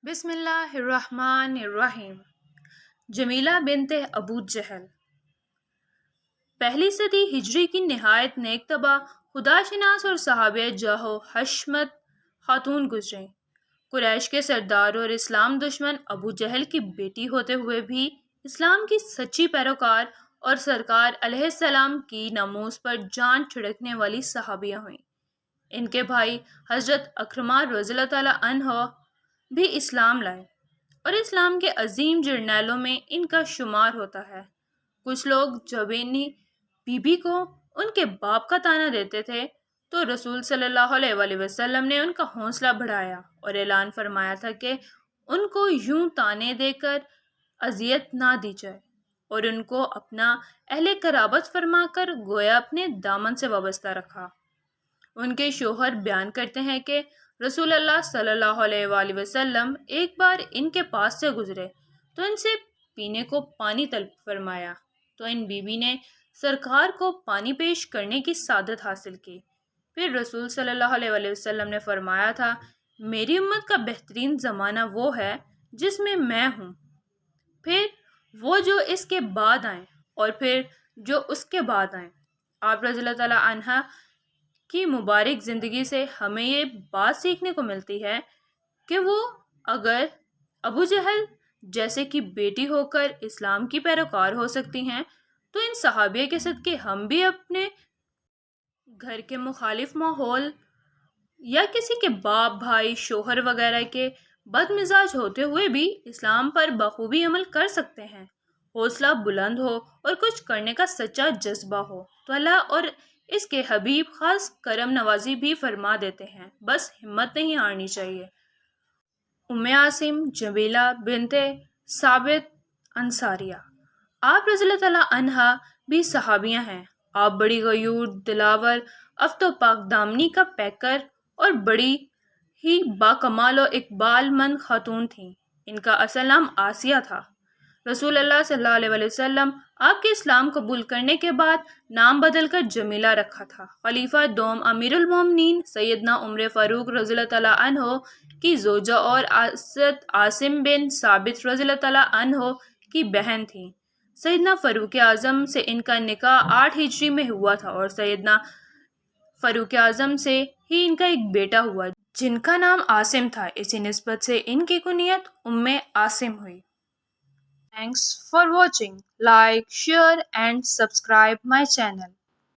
بسم اللہ الرحمن الرحیم۔ جمیلہ بنت ابو جہل پہلی صدی ہجری کی نہایت نیک طبع، خدا شناس اور صحابہ جاہ و حشمت خاتون گزریں۔ قریش کے سردار اور اسلام دشمن ابو جہل کی بیٹی ہوتے ہوئے بھی اسلام کی سچی پیروکار اور سرکار علیہ السلام کی ناموس پر جان چھڑکنے والی صحابیہ ہوئیں۔ ان کے بھائی حضرت اکرمہ رضی اللہ تعالیٰ عنہ بھی اسلام لائے اور اسلام کے عظیم جرنیلوں میں ان کا شمار ہوتا ہے۔ کچھ لوگ جب اپنی بیوی کو ان کے باپ کا طعنہ دیتے تھے تو رسول صلی اللہ علیہ وآلہ وسلم نے ان کا حوصلہ بڑھایا اور اعلان فرمایا تھا کہ ان کو یوں طعنے دے کر اذیت نہ دی جائے، اور ان کو اپنا اہل قرابت فرما کر گویا اپنے دامن سے وابستہ رکھا۔ ان کے شوہر بیان کرتے ہیں کہ رسول اللہ صلی اللہ علیہ وآلہ وسلم ایک بار ان کے پاس سے گزرے تو ان سے پینے کو پانی طلب فرمایا، تو ان بیوی نے سرکار کو پانی پیش کرنے کی سعادت حاصل کی۔ پھر رسول صلی اللہ علیہ وآلہ وسلم نے فرمایا تھا، میری امت کا بہترین زمانہ وہ ہے جس میں ہوں، پھر وہ جو اس کے بعد آئیں، اور پھر جو اس کے بعد آئیں۔ آپ رضی اللہ تعالیٰ عنہ کی مبارک زندگی سے ہمیں یہ بات سیکھنے کو ملتی ہے کہ وہ اگر ابو جہل جیسے کی بیٹی ہو کر اسلام کی پیروکار ہو سکتی ہیں تو ان صحابیہ کے صدقے ہم بھی اپنے گھر کے مخالف ماحول یا کسی کے باپ، بھائی، شوہر وغیرہ کے بد مزاج ہوتے ہوئے بھی اسلام پر بخوبی عمل کر سکتے ہیں۔ حوصلہ بلند ہو اور کچھ کرنے کا سچا جذبہ ہو تو اللہ اور اس کے حبیب خاص کرم نوازی بھی فرما دیتے ہیں، بس ہمت نہیں ہارنی چاہیے۔ ام عاصم جمیلہ بنت ثابت انصاریہ، آپ رضی اللہ تعالیٰ عنہا بھی صحابیہ ہیں۔ آپ بڑی غیور، دلاور، افت و پاک دامنی کا پیکر اور بڑی ہی باکمال و اقبال مند خاتون تھیں۔ ان کا اصل نام آسیہ تھا۔ رسول اللہ صلی اللہ علیہ وآلہ وسلم آپ کے اسلام قبول کرنے کے بعد نام بدل کر جمیلہ رکھا تھا۔ خلیفہ دوم امیر المومنین سیدنا عمر فاروق رضی اللہ تعالیٰ عنہ کی زوجہ اور حضرت عاصم بن ثابت رضی اللہ تعالیٰ عنہ کی بہن تھیں۔ سیدنا فاروق اعظم سے ان کا نکاح 8 ہجری میں ہوا تھا اور سیدنا فاروق اعظم سے ہی ان کا ایک بیٹا ہوا جن کا نام عاصم تھا، اسی نسبت سے ان کی کنیت ام عاصم ہوئی۔ Thanks for watching. Like, share and subscribe my channel.